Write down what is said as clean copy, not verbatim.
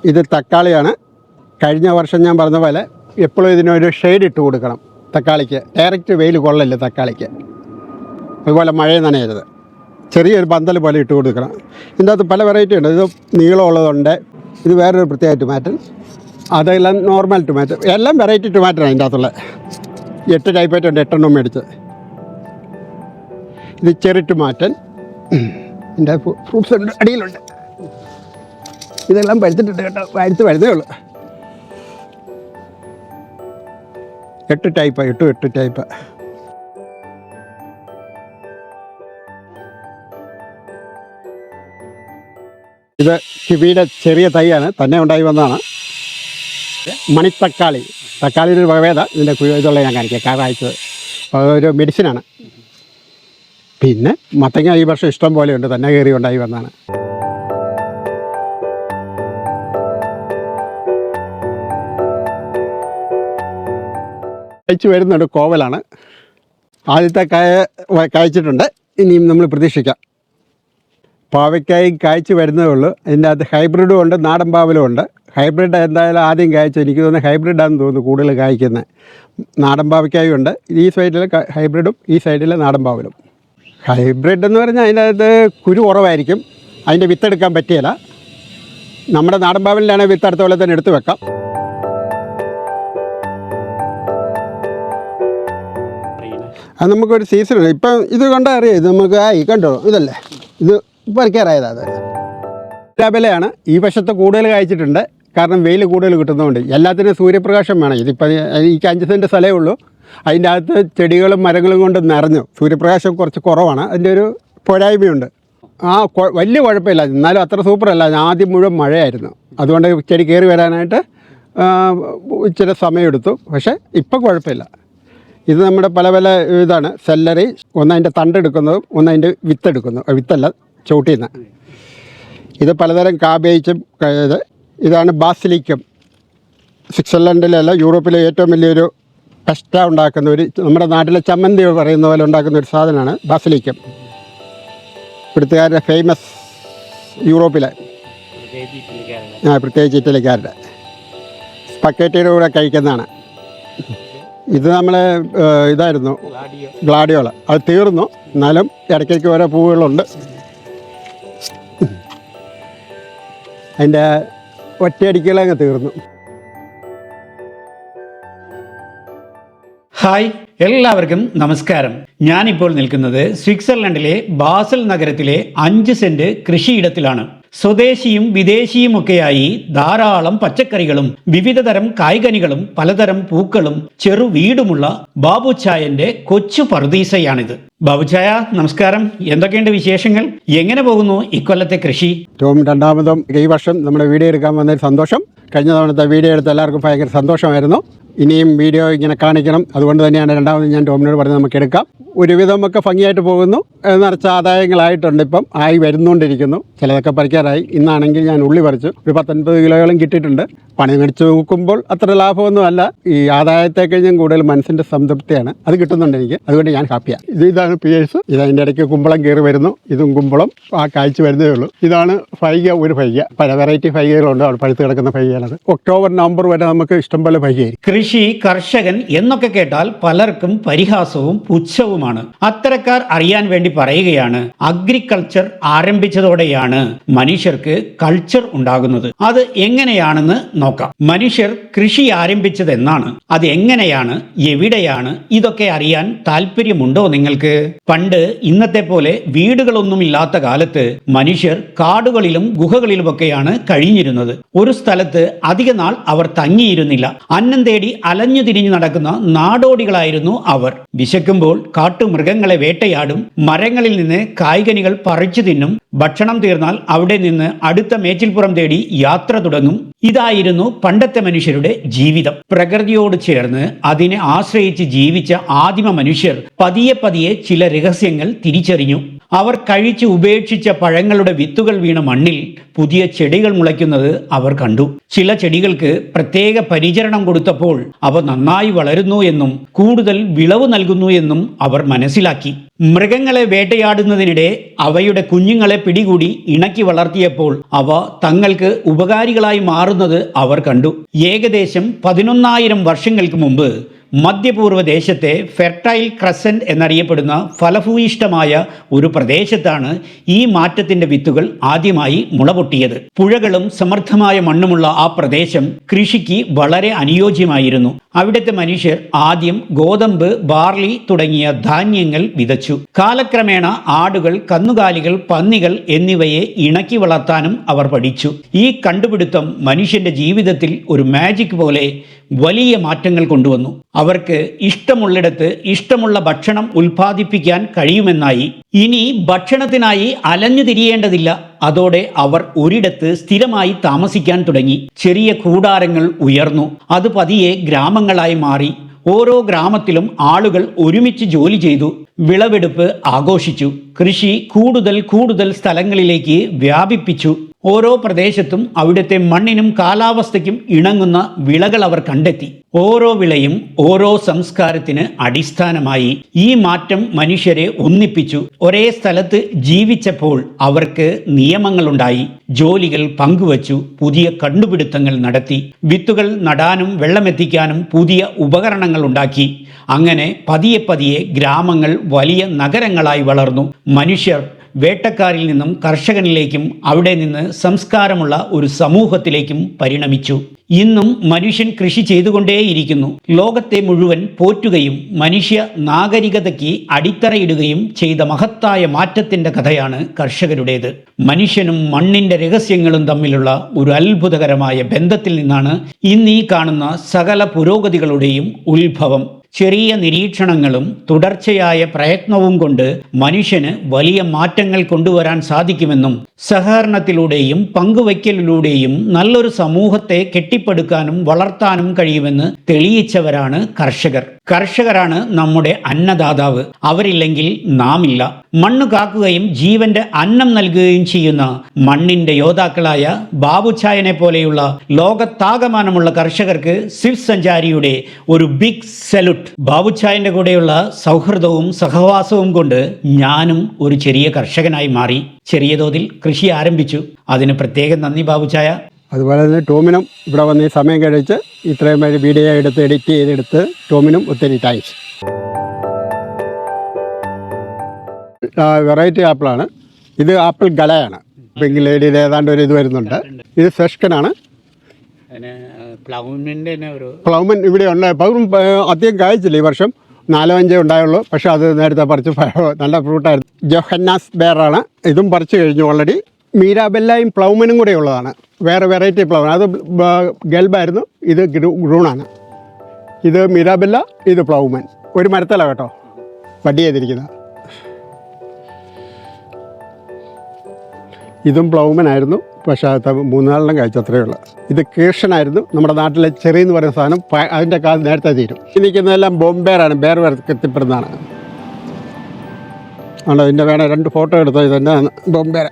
ഇത് തക്കാളിയാണ്. കഴിഞ്ഞ വർഷം ഞാൻ പറഞ്ഞ പോലെ എപ്പോഴും ഇതിനൊരു ഷെയ്ഡ് ഇട്ട് കൊടുക്കണം. തക്കാളിക്ക് ഡയറക്റ്റ് വെയിൽ കൊള്ളില്ല തക്കാളിക്ക്. അതുപോലെ മഴ നനയരുത്. ചെറിയൊരു പന്തൽ പോലെ ഇട്ട് കൊടുക്കണം. ഇതിൻ്റെ അകത്ത് പല വെറൈറ്റി ഉണ്ട്. ഇത് നീളമുള്ളതുണ്ട്, ഇത് വേറൊരു പ്രത്യേക ടൊമാറ്റോ, അതെല്ലാം നോർമൽ ടൊമാറ്റോ, എല്ലാം വെറൈറ്റി ടൊമാറ്റോയാണ് അതിൻ്റെ അകത്തുള്ള. 8 ടൈപ്പായിട്ടുണ്ട്, 8 മേടിച്ച്. ഇത് ചെറി ടൊമാറ്റൻ, ഇതിൻ്റെ ഫ്രൂട്ട്സ് ഉണ്ട്, അടിയിലുണ്ട്. ഇതെല്ലാം പഴുത്തിട്ടുണ്ട് കേട്ടോ, വരുന്നേ ഉള്ളൂ. 8 ടൈപ്പാണ്, 8 ടൈപ്പ്. ഇത് കിവിയുടെ ചെറിയ തൈയാണ്, തന്നെ ഉണ്ടായി വന്നതാണ്. മണിത്തക്കാളി, തക്കാളിയുടെ ഒരു വകഭേദ. ഇതിൻ്റെ ഇതുള്ള ഞാൻ കാണിക്കാം, കാഴ്ചത് ഒരു മെഡിസിനാണ്. പിന്നെ മത്തങ്ങ ഈ വർഷം ഇഷ്ടം പോലെയുണ്ട്, തന്നെ കയറി ഉണ്ടായി വന്നതാണ്. കഴിച്ച് വരുന്നുണ്ട്, കോവലാണ്. ആദ്യത്തെ കായ്ച്ചിട്ടുണ്ട്, ഇനിയും നമ്മൾ പ്രതീക്ഷിക്കാം. പാവയ്ക്കായി കായ്ച്ച് വരുന്നതേ ഉള്ളൂ. അതിൻ്റെ അകത്ത് ഹൈബ്രിഡും ഉണ്ട്, നാടൻ പാവലും ഉണ്ട്. ഹൈബ്രിഡ് എന്തായാലും ആദ്യം കായ്ച്ചു, എനിക്ക് തോന്നുന്നു ഹൈബ്രിഡാണെന്ന് തോന്നുന്നു കൂടുതൽ കായ്ക്കുന്നത്. നാടൻ പാവയ്ക്കായും ഉണ്ട്. ഈ സൈഡിൽ ഹൈബ്രിഡും ഈ സൈഡിൽ നാടൻ പാവലും. ഹൈബ്രിഡ് എന്ന് പറഞ്ഞാൽ അതിൻ്റെ അകത്ത് കുരു കുറവായിരിക്കും, അതിൻ്റെ വിത്തെടുക്കാൻ പറ്റിയല്ല. നമ്മുടെ നാടൻ പാവലിലാണെങ്കിൽ വിത്ത് അടുത്ത പോലെ തന്നെ എടുത്ത് വെക്കാം. അത് നമുക്കൊരു സീസണുണ്ട്. ഇപ്പം ഇത് കണ്ടാൽ അറിയാം, ഇത് നമുക്ക് കണ്ടോ, ഇതല്ലേ ഇത് പറിക്കാറായത്. അത് വിലയാണ്. ഈ വശത്ത് കൂടുതൽ കായ്ച്ചിട്ടുണ്ട്, കാരണം വെയിൽ കൂടുതൽ കിട്ടുന്നതുകൊണ്ട്. എല്ലാത്തിനും സൂര്യപ്രകാശം വേണം. ഇതിപ്പോൾ എനിക്ക് 5 സെൻറ്റ് സ്ഥലമേ ഉള്ളൂ, അതിൻ്റെ അകത്ത് ചെടികളും മരങ്ങളും കൊണ്ട് നിറഞ്ഞു. സൂര്യപ്രകാശം കുറച്ച് കുറവാണ്, അതിൻ്റെ ഒരു പോരായ്മയുണ്ട്. വലിയ കുഴപ്പമില്ല, എന്നാലും അത്ര സൂപ്പറല്ല. ആദ്യം മുഴുവൻ മഴയായിരുന്നു, അതുകൊണ്ട് ചെടി കയറി വരാനായിട്ട് ഇച്ചിരി സമയമെടുത്തു. പക്ഷേ ഇപ്പം കുഴപ്പമില്ല. ഇത് നമ്മുടെ പല പല ഇതാണ്. സെല്ലറി, ഒന്നതിൻ്റെ തണ്ടെടുക്കുന്നതും ഒന്നതിൻ്റെ വിത്തെടുക്കുന്നു, വിത്തല്ല ചവിട്ടിന്ന്. ഇത് പലതരം കാബേജും. ഇതാണ് ബാസിലിക്കം. സ്വിറ്റ്സർലൻഡിലല്ല, യൂറോപ്പിലെ ഏറ്റവും വലിയൊരു പെസ്റ്റ ഉണ്ടാക്കുന്ന ഒരു, നമ്മുടെ നാട്ടിലെ ചമ്മന്തി പറയുന്ന പോലെ ഉണ്ടാക്കുന്ന ഒരു സാധനമാണ് ബാസിലിക്കം. ഇവിടുത്തുകാരുടെ ഫേമസ്, യൂറോപ്പിലെ, പ്രത്യേകിച്ച് ഇറ്റലിക്കാരുടെ സ്പഗറ്റിയുടെ കൂടെ കഴിക്കുന്നതാണ്. ഇത് നമ്മൾ ഇതായിരുന്നു ഗ്ലാഡിയോള, അത് തീർന്നു. എന്നാലും ഇടയ്ക്കിടയ്ക്ക് ഓരോ പൂവുകളുണ്ട്. അതിൻ്റെ ഒറ്റയടിക്കലങ്ങ് തീർന്നു. ഹായ്, എല്ലാവർക്കും നമസ്കാരം. ഞാനിപ്പോൾ നിൽക്കുന്നത് സ്വിറ്റ്സർലൻഡിലെ ബാസൽ നഗരത്തിലെ 5 സെന്റ് കൃഷിയിടത്തിലാണ്. സ്വദേശിയും വിദേശിയുമൊക്കെയായി ധാരാളം പച്ചക്കറികളും വിവിധതരം കായ്കനികളും പലതരം പൂക്കളും ചെറു വീടുമുള്ള ബാബുച്ചായന്റെ കൊച്ചു പറുദീസയാണിത്. ബാബുച്ചായ, നമസ്കാരം. എന്തൊക്കെയുണ്ട് വിശേഷങ്ങൾ? എങ്ങനെ പോകുന്നു ഇക്കൊല്ലത്തെ കൃഷി? രണ്ടാമതും ഈ വർഷം നമ്മുടെ വീഡിയോ എടുക്കാൻ വന്നൊരു സന്തോഷം. കഴിഞ്ഞ തവണത്തെ വീഡിയോ എടുത്ത് എല്ലാവർക്കും ഭയങ്കര സന്തോഷമായിരുന്നു. ഇനിയും വീഡിയോ ഇങ്ങനെ കാണിക്കണം, അതുകൊണ്ട് തന്നെയാണ് രണ്ടാമത് ഞാൻ ടോമിനോട് പറഞ്ഞ് നമുക്ക് എടുക്കാം. ഒരുവിധമൊക്കെ ഭംഗിയായിട്ട് പോകുന്നു, നിറച്ച ആദായങ്ങളായിട്ടുണ്ട്. ഇപ്പം ആയി വരുന്നുകൊണ്ടിരിക്കുന്നു. ചിലതൊക്കെ പറിക്കാറായി. ഇന്നാണെങ്കിൽ ഞാൻ ഉള്ളി പറിച്ചു, ഒരു 10-50 കിലോയോളം കിട്ടിയിട്ടുണ്ട്. പണി മേടിച്ച് നോക്കുമ്പോൾ അത്ര ലാഭമൊന്നും അല്ല. ഈ ആദായത്തെ കഴിഞ്ഞും കൂടുതൽ മനസ്സിൻ്റെ സംതൃപ്തിയാണ്, അത് കിട്ടുന്നുണ്ട് എനിക്ക്. അതുകൊണ്ട് ഞാൻ ഹാപ്പിയാണ്. ഇതാണ് പിയേഴ്സ്. ഇതതിൻ്റെ ഇടയ്ക്ക് കുമ്പളം കയറി വരുന്നു. ഇതും കുമ്പളം കായ്ച്ചു വരുന്നേ ഉള്ളൂ. ഇതാണ് ഫൈഗ, ഒരു ഫൈഗ. പല വെറൈറ്റി ഫൈഗകളുണ്ട്, അവിടെ പഴുത്ത് കിടക്കുന്ന ഫൈഗയാണത്. ഒക്ടോബർ നവംബർ വരെ നമുക്ക് ഇഷ്ടംപോലെ ഫൈഗയായിരിക്കും. കൃഷി, കർഷകൻ എന്നൊക്കെ കേട്ടാൽ പലർക്കും പരിഹാസവും പുച്ഛവുമാണ്. അത്തരക്കാർ അറിയാൻ വേണ്ടി പറയുകയാണ്, അഗ്രികൾച്ചർ ആരംഭിച്ചതോടെയാണ് മനുഷ്യർക്ക് കൾച്ചർ ഉണ്ടാകുന്നത്. അത് എങ്ങനെയാണെന്ന് നോക്കാം. മനുഷ്യർ കൃഷി ആരംഭിച്ചത് എന്നാണ്, അത് എങ്ങനെയാണ്, എവിടെയാണ്, ഇതൊക്കെ അറിയാൻ താല്പര്യമുണ്ടോ നിങ്ങൾക്ക്? പണ്ട് ഇന്നത്തെ പോലെ വീടുകളൊന്നും ഇല്ലാത്ത കാലത്ത് മനുഷ്യർ കാടുകളിലും ഗുഹകളിലുമൊക്കെയാണ് കഴിഞ്ഞിരുന്നത്. ഒരു സ്ഥലത്ത് അധിക നാൾ അവർ തങ്ങിയിരുന്നില്ല. അന്നം തേടി അലഞ്ഞു തിരിഞ്ഞു നടക്കുന്ന നാടോടികളായിരുന്നു അവർ. വിശക്കുമ്പോൾ കാട്ടുമൃഗങ്ങളെ വേട്ടയാടും, മരങ്ങളിൽ നിന്ന് കായ്കനികൾ പറിച്ചു തിന്നും, ഭക്ഷണം തീർന്നാൽ അവിടെ നിന്ന് അടുത്ത മേച്ചിൽപ്പുറം തേടി യാത്ര തുടങ്ങും. ഇതായിരുന്നു പണ്ടത്തെ മനുഷ്യരുടെ ജീവിതം. പ്രകൃതിയോട് ചേർന്ന് അതിനെ ആശ്രയിച്ച് ജീവിച്ച ആദിമ മനുഷ്യർ പതിയെ പതിയെ ചില രഹസ്യങ്ങൾ തിരിച്ചറിഞ്ഞു. അവർ കഴിച്ച് ഉപേക്ഷിച്ച പഴങ്ങളുടെ വിത്തുകൾ വീണ മണ്ണിൽ പുതിയ ചെടികൾ മുളയ്ക്കുന്നത് അവർ കണ്ടു. ചില ചെടികൾക്ക് പ്രത്യേക പരിചരണം കൊടുത്തപ്പോൾ അവ നന്നായി വളരുന്നു എന്നും കൂടുതൽ വിളവ് നൽകുന്നു എന്നും അവർ മനസ്സിലാക്കി. മൃഗങ്ങളെ വേട്ടയാടുന്നതിനിടെ അവയുടെ കുഞ്ഞുങ്ങളെ പിടികൂടി ഇണക്കി വളർത്തിയപ്പോൾ അവ തങ്ങൾക്ക് ഉപകാരികളായി മാറുന്നത് അവർ കണ്ടു. ഏകദേശം 11,000 വർഷങ്ങൾക്ക് മുമ്പ് മധ്യപൂർവ്വ ദേശത്തെ ഫെർട്ടൈൽ ക്രസന്റ് എന്നറിയപ്പെടുന്ന ഫലഭൂയിഷ്ടമായ ഒരു പ്രദേശത്താണ് ഈ മാറ്റത്തിന്റെ വിത്തുകൾ ആദ്യമായി മുളപൊട്ടിയത്. പുഴകളും സമൃദ്ധമായ മണ്ണുമുള്ള ആ പ്രദേശം കൃഷിക്ക് വളരെ അനുയോജ്യമായിരുന്നു. അവിടുത്തെ മനുഷ്യർ ആദ്യം ഗോതമ്പ്, ബാർലി തുടങ്ങിയ ധാന്യങ്ങൾ വിതച്ചു. കാലക്രമേണ ആടുകൾ, കന്നുകാലികൾ, പന്നികൾ എന്നിവയെ ഇണക്കി വളർത്താനും അവർ പഠിച്ചു. ഈ കണ്ടുപിടുത്തം മനുഷ്യന്റെ ജീവിതത്തിൽ ഒരു മാജിക് പോലെ വലിയ മാറ്റങ്ങൾ കൊണ്ടുവന്നു. അവർക്ക് ഇഷ്ടമുള്ളിടത്ത് ഇഷ്ടമുള്ള ഭക്ഷണം ഉൽപ്പാദിപ്പിക്കാൻ കഴിയുമെന്നായി. ഇനി ഭക്ഷണത്തിനായി അലഞ്ഞു തിരിയേണ്ടതില്ല. അതോടെ അവർ ഒരിടത്ത് സ്ഥിരമായി താമസിക്കാൻ തുടങ്ങി. ചെറിയ കൂടാരങ്ങൾ ഉയർന്നു. അത് പതിയെ ഗ്രാമങ്ങളായി മാറി. ഓരോ ഗ്രാമത്തിലും ആളുകൾ ഒരുമിച്ച് ജോലി ചെയ്തു. വിളവെടുപ്പ് ആഘോഷിച്ചു. കൃഷി കൂടുതൽ സ്ഥലങ്ങളിലേക്ക് വ്യാപിപ്പിച്ചു. ഓരോ പ്രദേശത്തും അവിടുത്തെ മണ്ണിനും കാലാവസ്ഥയ്ക്കും ഇണങ്ങുന്ന വിളകൾ അവർ കണ്ടെത്തി. ഓരോ വിളയും ഓരോ സംസ്കാരത്തിന് അടിസ്ഥാനമായി. ഈ മാറ്റം മനുഷ്യരെ ഒന്നിപ്പിച്ചു. ഒരേ സ്ഥലത്ത് ജീവിച്ചപ്പോൾ അവർക്ക് നിയമങ്ങളുണ്ടായി. ജോലികൾ പങ്കുവച്ചു. പുതിയ കണ്ടുപിടുത്തങ്ങൾ നടത്തി. വിത്തുകൾ നടാനും വെള്ളമെത്തിക്കാനും പുതിയ ഉപകരണങ്ങൾ ഉണ്ടാക്കി. അങ്ങനെ പതിയെ ഗ്രാമങ്ങൾ വലിയ നഗരങ്ങളായി വളർന്നു. മനുഷ്യർ വേട്ടക്കാരിൽ നിന്നും കർഷകനിലേക്കും അവിടെ നിന്ന് സംസ്കാരമുള്ള ഒരു സമൂഹത്തിലേക്കും പരിണമിച്ചു. ഇന്നും മനുഷ്യൻ കൃഷി ചെയ്തുകൊണ്ടേയിരിക്കുന്നു. ലോകത്തെ മുഴുവൻ പോറ്റുകയും മനുഷ്യ നാഗരികതയ്ക്ക് അടിത്തറയിടുകയും ചെയ്ത മഹത്തായ മാറ്റത്തിന്റെ കഥയാണ് കർഷകരുടേത്. മനുഷ്യനും മണ്ണിന്റെ രഹസ്യങ്ങളും തമ്മിലുള്ള ഒരു അത്ഭുതകരമായ ബന്ധത്തിൽ നിന്നാണ് ഇന്ന് ഈ കാണുന്ന സകല പുരോഗതികളുടെയും ഉത്ഭവം. ചെറിയ നിരീക്ഷണങ്ങളും തുടർച്ചയായ പ്രയത്നവും കൊണ്ട് മനുഷ്യന് വലിയ മാറ്റങ്ങൾ കൊണ്ടുവരാൻ സാധിക്കുമെന്നും സഹകരണത്തിലൂടെയും പങ്കുവയ്ക്കലിലൂടെയും നല്ലൊരു സമൂഹത്തെ കെട്ടിപ്പടുക്കാനും വളർത്താനും കഴിയുമെന്ന് തെളിയിച്ചവരാണ് കർഷകർ. കർഷകരാണ് നമ്മുടെ അന്നദാതാവ്. അവരില്ലെങ്കിൽ നാമില്ല. മണ്ണ് കാക്കുകയും ജീവന്റെ അന്നം നൽകുകയും ചെയ്യുന്ന മണ്ണിന്റെ യോദ്ധാക്കളായ ബാബുച്ചായനെ പോലെയുള്ള ലോകത്താകമാനമുള്ള കർഷകർക്ക് സ്വിഫ്റ്റ് സഞ്ചാരിയുടെ ഒരു ബിഗ് സല്യൂട്ട്. ബാബുച്ചായന്റെ കൂടെയുള്ള സൗഹൃദവും സഹവാസവും കൊണ്ട് ഞാനും ഒരു ചെറിയ കർഷകനായി മാറി. ചെറിയ തോതിൽ കൃഷി ആരംഭിച്ചു. അതിന് പ്രത്യേകം നന്ദി ബാബുച്ചായ. അതുപോലെ തന്നെ ടോമിനും ഇവിടെ വന്ന് ഈ സമയം കഴിച്ച് ഇത്രയും ഒരു വീഡിയോ എടുത്ത് എഡിറ്റ് ചെയ്തെടുത്ത് ടോമിനും ഒത്തിരി താങ്ക്സ്. വെറൈറ്റി ആപ്പിളാണ് ഇത്. ആപ്പിൾ ഗലയാണ്. പിങ്ക് ലേഡിയിൽ ഏതാണ്ട് ഒരു ഇത് വരുന്നുണ്ട്. ഇത് സെഷ്കനാണ്. പ്ലൗമൻ ഇവിടെ ഉണ്ട്. പ്ലൗമൻ അധികം കായ്ച്ചില്ല ഈ വർഷം. 4-5 ഉണ്ടായുള്ളൂ. പക്ഷെ അത് നേരത്തെ പറിച്ച് നല്ല ഫ്രൂട്ടായിരുന്നു. ജോഹന്നാസ് ബേറാണ്. ഇതും പറിച്ച് കഴിഞ്ഞു ഓൾറെഡി. മീരാബെല്ലയും പ്ലൗമനും കൂടെ ഉള്ളതാണ്. വേറെ വെറൈറ്റി പ്ലൗമൻ. അത് ഗൽബായിരുന്നു. ഇത് ഗ്രൂണാണ്. ഇത് മീരാബെല്ല, ഇത് പ്ലൗമൻ. ഒരു മരത്തല കേട്ടോ വടി ചെയ്തിരിക്കുന്നത്. ഇതും പ്ലൗമനായിരുന്നു. പക്ഷേ അത് 3-4 കഴിച്ചു അത്രയേ ഉള്ളൂ. ഇത് കീർഷനായിരുന്നു. നമ്മുടെ നാട്ടിലെ ചെറി എന്ന് പറയുന്ന സാധനം. അതിൻ്റെ കാലം നേരത്തെ തീരും. ഈ നിൽക്കുന്നതെല്ലാം ബോംബേറാണ്. ബേർ എത്തിപ്പെടുന്നതാണ്. അതുകൊണ്ട് ഇതിൻ്റെ വേണം 2 ഫോട്ടോ എടുത്തോ. ഇതന്നെ ബോംബേര.